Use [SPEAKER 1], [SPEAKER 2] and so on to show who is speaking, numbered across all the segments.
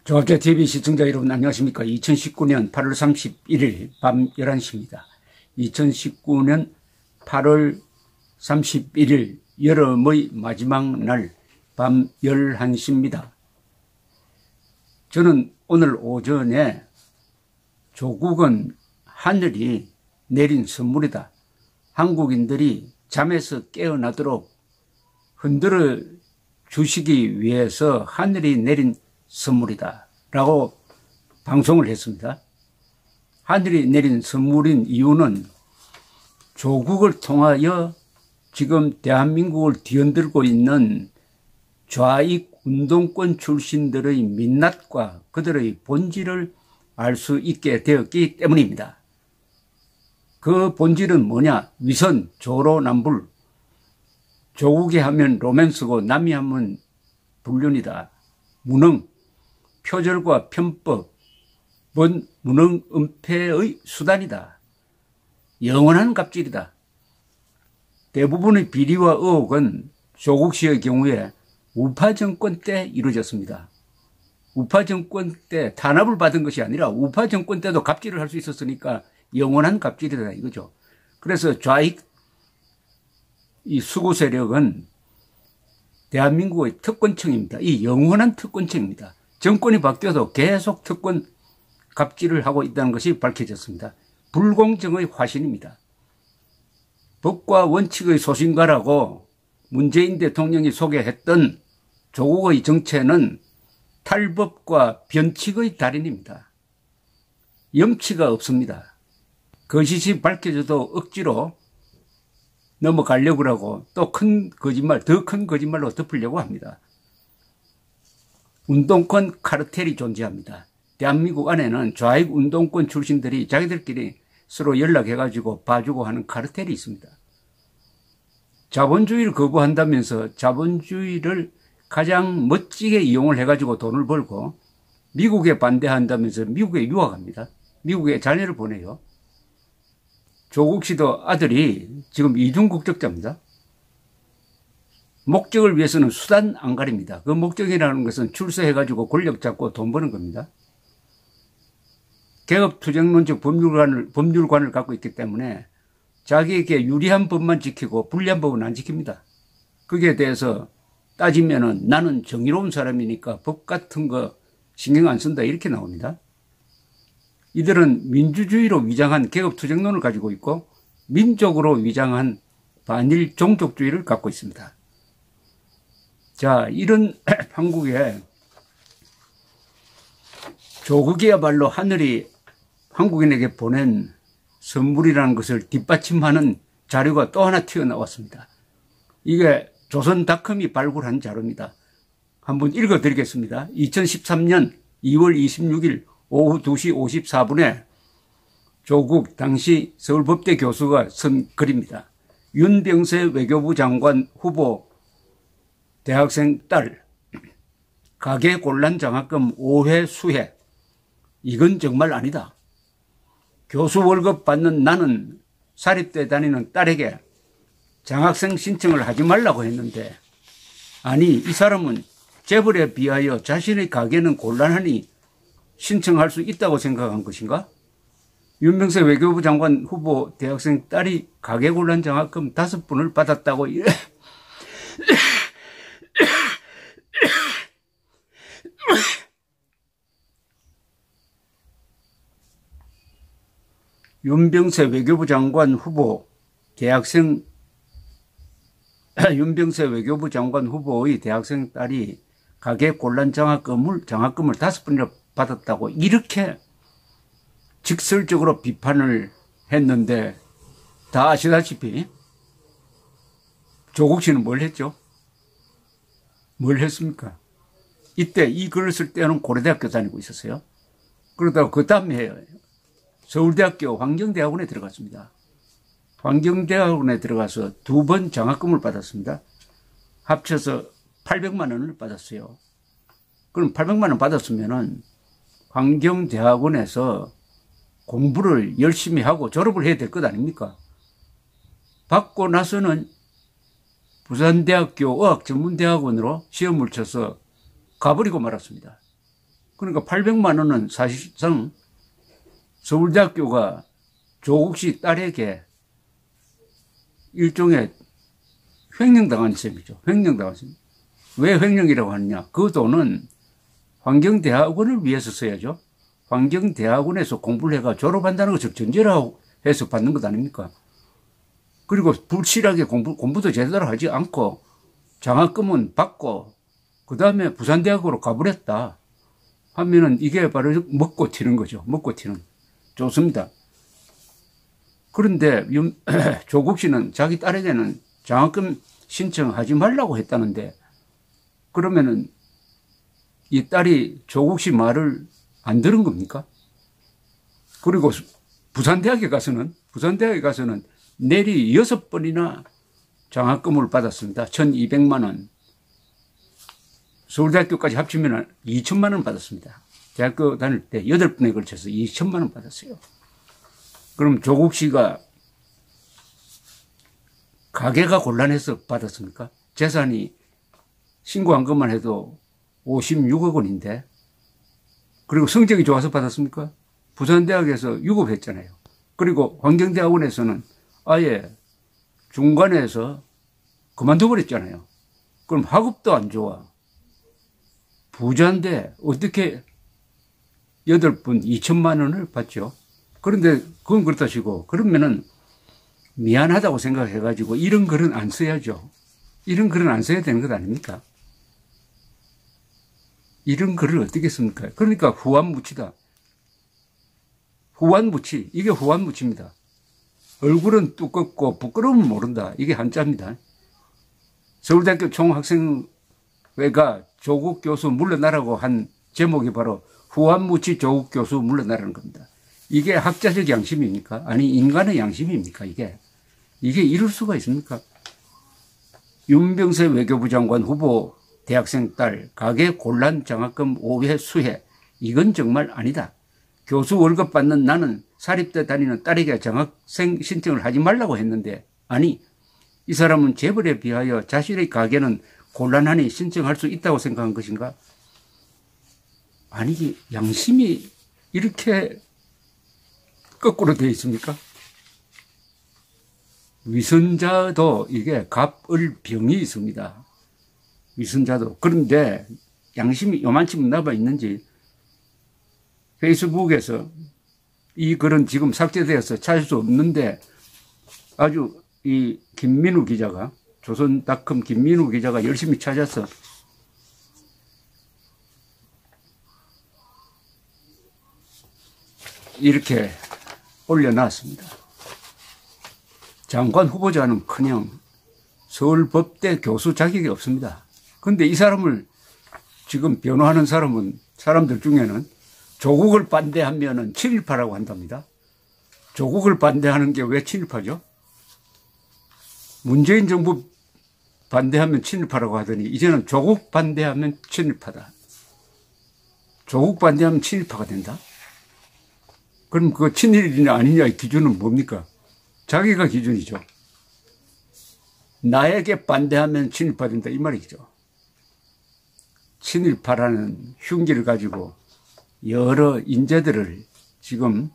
[SPEAKER 1] 조합제TV 시청자 여러분 안녕하십니까. 2019년 8월 31일 밤 11시입니다. 2019년 8월 31일 여름의 마지막 날 밤 11시입니다. 저는 오늘 오전에 조국은 하늘이 내린 선물이다. 한국인들이 잠에서 깨어나도록 흔들어 주시기 위해서 하늘이 내린 선물이다 라고 방송을 했습니다. 하늘이 내린 선물인 이유는 조국을 통하여 지금 대한민국을 뒤흔들고 있는 좌익 운동권 출신들의 민낯과 그들의 본질을 알 수 있게 되었기 때문입니다. 그 본질은 뭐냐? 위선, 조로남불. 조국이 하면 로맨스고 남이 하면 불륜이다. 무능, 표절과 편법, 무능 은폐의 수단이다. 영원한 갑질이다. 대부분의 비리와 의혹은 조국 씨의 경우에 우파 정권 때 이루어졌습니다. 우파 정권 때 탄압을 받은 것이 아니라 우파 정권 때도 갑질을 할 수 있었으니까 영원한 갑질이다 이거죠. 그래서 좌익 이 수구 세력은 대한민국의 특권층입니다. 이 영원한 특권층입니다. 정권이 바뀌어도 계속 특권 갑질을 하고 있다는 것이 밝혀졌습니다. 불공정의 화신입니다. 법과 원칙의 소신가라고 문재인 대통령이 소개했던 조국의 정체는 탈법과 변칙의 달인입니다. 염치가 없습니다. 거짓이 밝혀져도 억지로 넘어가려고 하고 또 큰 거짓말, 더 큰 거짓말로 덮으려고 합니다. 운동권 카르텔이 존재합니다. 대한민국 안에는 좌익 운동권 출신들이 자기들끼리 서로 연락해가지고 봐주고 하는 카르텔이 있습니다. 자본주의를 거부한다면서 자본주의를 가장 멋지게 이용을 해가지고 돈을 벌고 미국에 반대한다면서 미국에 유학합니다. 미국에 자녀를 보내요. 조국 씨도 아들이 지금 이중 국적자입니다. 목적을 위해서는 수단 안 가립니다. 그 목적이라는 것은 출세해가지고 권력 잡고 돈 버는 겁니다. 개업투쟁론적 법률관을 갖고 있기 때문에 자기에게 유리한 법만 지키고 불리한 법은 안 지킵니다. 거기에 대해서 따지면은 나는 정의로운 사람이니까 법 같은 거 신경 안 쓴다 이렇게 나옵니다. 이들은 민주주의로 위장한 개업투쟁론을 가지고 있고 민족으로 위장한 반일 종족주의를 갖고 있습니다. 자, 이런 한국에 조국이야말로 하늘이 한국인에게 보낸 선물이라는 것을 뒷받침하는 자료가 또 하나 튀어나왔습니다. 이게 조선닷컴이 발굴한 자료입니다. 한번 읽어드리겠습니다. 2013년 2월 26일 오후 2시 54분에 조국 당시 서울법대 교수가 쓴 글입니다. 윤병세 외교부 장관 후보 대학생 딸 가계 곤란 장학금 5회 수혜. 이건 정말 아니다. 교수 월급 받는 나는 사립대 다니는 딸에게 장학생 신청을 하지 말라고 했는데 아니 이 사람은 재벌에 비하여 자신의 가계는 곤란하니 신청할 수 있다고 생각한 것인가? 윤병세 외교부 장관 후보 대학생 딸이 가계 곤란 장학금 5번을 받았다고 윤병세 외교부 장관 후보 대학생 윤병세 외교부 장관 후보의 대학생 딸이 가계 곤란 장학금을 5번이나 받았다고 이렇게 직설적으로 비판을 했는데 다 아시다시피 조국 씨는 뭘 했죠? 뭘 했습니까? 이때 이 글을 쓸 때는 고려대학교 다니고 있었어요. 그러다가 그 다음에 서울대학교 환경대학원에 들어갔습니다. 환경대학원에 들어가서 2번 장학금을 받았습니다. 합쳐서 800만 원을 받았어요. 그럼 800만 원 받았으면은 환경대학원에서 공부를 열심히 하고 졸업을 해야 될 것 아닙니까? 받고 나서는 부산대학교 의학전문대학원으로 시험을 쳐서 가버리고 말았습니다. 그러니까 800만 원은 사실상 서울대학교가 조국 씨 딸에게 일종의 횡령당한 셈이죠. 횡령당한 셈. 왜 횡령이라고 하느냐. 그 돈은 환경대학원을 위해서 써야죠. 환경대학원에서 공부를 해가 졸업한다는 것을 전제로 해서 받는 것 아닙니까? 그리고 불실하게 공부도 제대로 하지 않고 장학금은 받고 그 다음에 부산대학으로 가버렸다 하면은 이게 바로 먹고 튀는 거죠. 먹고 튀는. 좋습니다. 그런데 조국 씨는 자기 딸에게는 장학금 신청하지 말라고 했다는데 그러면은 이 딸이 조국 씨 말을 안 들은 겁니까? 그리고 부산대학에 가서는 내리 6번이나 장학금을 받았습니다. 1,200만 원. 서울대학교까지 합치면 2천만 원 받았습니다. 대학교 다닐 때 8번에 걸쳐서 2천만 원 받았어요. 그럼 조국 씨가 가게가 곤란해서 받았습니까? 재산이 신고한 것만 해도 56억 원인데 그리고 성적이 좋아서 받았습니까? 부산대학에서 유급했잖아요. 그리고 환경대학원에서는 아예 중간에서 그만둬버렸잖아요. 그럼 학업도 안 좋아. 부자인데 어떻게 8번 2천만 원을 받죠? 그런데 그건 그렇다 치고 그러면은 미안하다고 생각해가지고 이런 글은 안 써야죠. 이런 글은 안 써야 되는 것 아닙니까? 이런 글을 어떻게 씁니까? 그러니까 후한무치다. 후한무치. 이게 후한무치입니다. 얼굴은 두껍고 부끄러움은 모른다. 이게 한자입니다. 서울대학교 총학생회가 조국 교수 물러나라고 한 제목이 바로 후한무치 조국 교수 물러나라는 겁니다. 이게 학자적 양심입니까? 아니 인간의 양심입니까? 이게 이럴 수가 있습니까? 윤병세 외교부 장관 후보 대학생 딸 가계 곤란 장학금 5회 수혜 이건 정말 아니다. 교수 월급 받는 나는 사립대 다니는 딸에게 장학생 신청을 하지 말라고 했는데 아니 이 사람은 재벌에 비하여 자신의 가계는 곤란하니 신청할 수 있다고 생각한 것인가? 아니 양심이 이렇게 거꾸로 되어 있습니까? 위선자도 이게 갑을병이 있습니다. 위선자도. 그런데 양심이 요만큼 남아 있는지 페이스북에서 이 글은 지금 삭제되어서 찾을 수 없는데 아주 이 김민우 기자가 조선닷컴 김민우 기자가 열심히 찾아서 이렇게 올려놨습니다. 장관 후보자는커녕 서울법대 교수 자격이 없습니다. 그런데 이 사람을 지금 변호하는 사람들 중에는 조국을 반대하면 친일파라고 한답니다. 조국을 반대하는 게 왜 친일파죠? 문재인 정부 반대하면 친일파라고 하더니 이제는 조국 반대하면 친일파다. 조국 반대하면 친일파가 된다? 그럼 그 친일이냐 아니냐의 기준은 뭡니까? 자기가 기준이죠. 나에게 반대하면 친일파 된다 이 말이죠. 친일파라는 흉기를 가지고 여러 인재들을 지금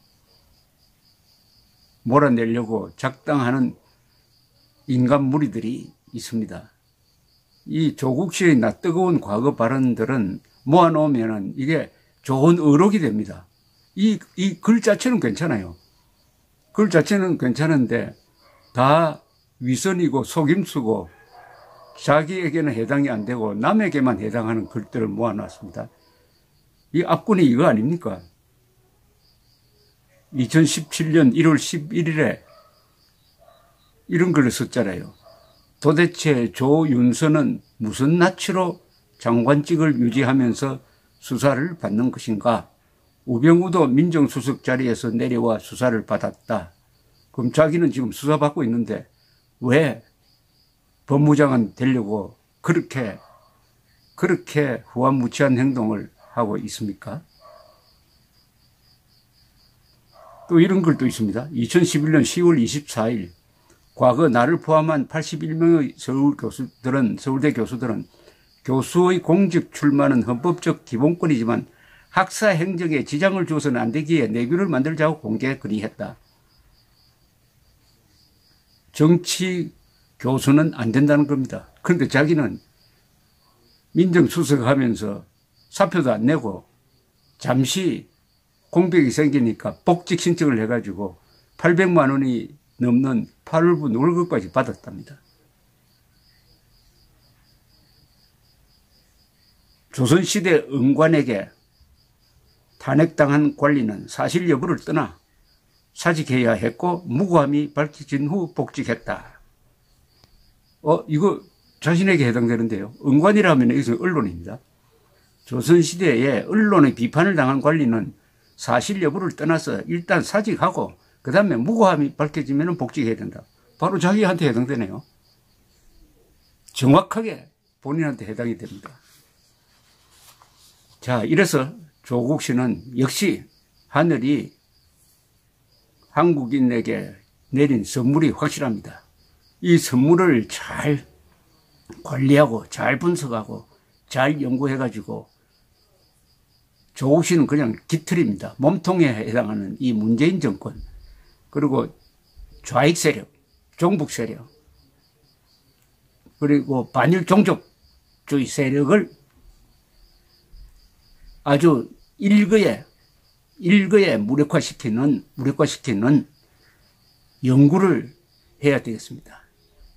[SPEAKER 1] 몰아내려고 작당하는 인간 무리들이 있습니다. 이 조국 씨의 낯뜨거운 과거 발언들은 모아놓으면 이게 좋은 의록이 됩니다. 이 글 자체는 괜찮아요. 글 자체는 괜찮은데 다 위선이고 속임수고 자기에게는 해당이 안 되고 남에게만 해당하는 글들을 모아놨습니다. 이 악군이 이거 아닙니까? 2017년 1월 11일에 이런 글을 썼잖아요. 도대체 조윤선은 무슨 낯으로 장관직을 유지하면서 수사를 받는 것인가? 우병우도 민정수석 자리에서 내려와 수사를 받았다. 그럼 자기는 지금 수사받고 있는데 왜 법무장관 되려고 그렇게 후한무치한 행동을 하고 있습니까? 또 이런 글도 있습니다. 2011년 10월 24일 과거 나를 포함한 81명의 서울대 교수들은 교수의 공직 출마는 헌법적 기본권이지만 학사 행정에 지장을 주어서는 안 되기에 내규를 만들자고 공개 건의했다. 정치 교수는 안 된다는 겁니다. 그런데 자기는 민정수석하면서 사표도 안 내고 잠시 공백이 생기니까 복직 신청을 해가지고 800만 원이 넘는 8월분 월급까지 받았답니다. 조선시대 은관에게 탄핵당한 관리는 사실 여부를 떠나 사직해야 했고 무고함이 밝혀진 후 복직했다. 이거 자신에게 해당되는데요. 은관이라면 여기서 언론입니다. 조선시대에 언론의 비판을 당한 관리는 사실 여부를 떠나서 일단 사직하고 그 다음에 무고함이 밝혀지면 복직해야 된다. 바로 자기한테 해당되네요. 정확하게 본인한테 해당이 됩니다. 자, 이래서 조국 씨는 역시 하늘이 한국인에게 내린 선물이 확실합니다. 이 선물을 잘 관리하고 잘 분석하고 잘 연구해가지고 조국 씨는 그냥 깃털입니다. 몸통에 해당하는 이 문재인 정권 그리고 좌익 세력, 종북 세력 그리고 반일 종족주의 세력을 아주 일거에 무력화시키는 연구를 해야 되겠습니다.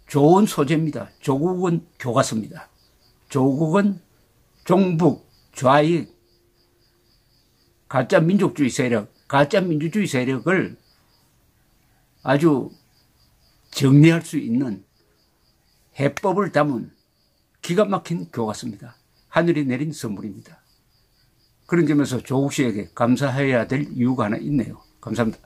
[SPEAKER 1] 좋은 소재입니다. 조국은 교과서입니다. 조국은 종북, 좌익, 가짜 민족주의 세력, 가짜 민주주의 세력을 아주 정리할 수 있는 해법을 담은 기가 막힌 교과서입니다. 하늘이 내린 선물입니다. 그런 점에서 조국 씨에게 감사해야 될 이유가 하나 있네요. 감사합니다.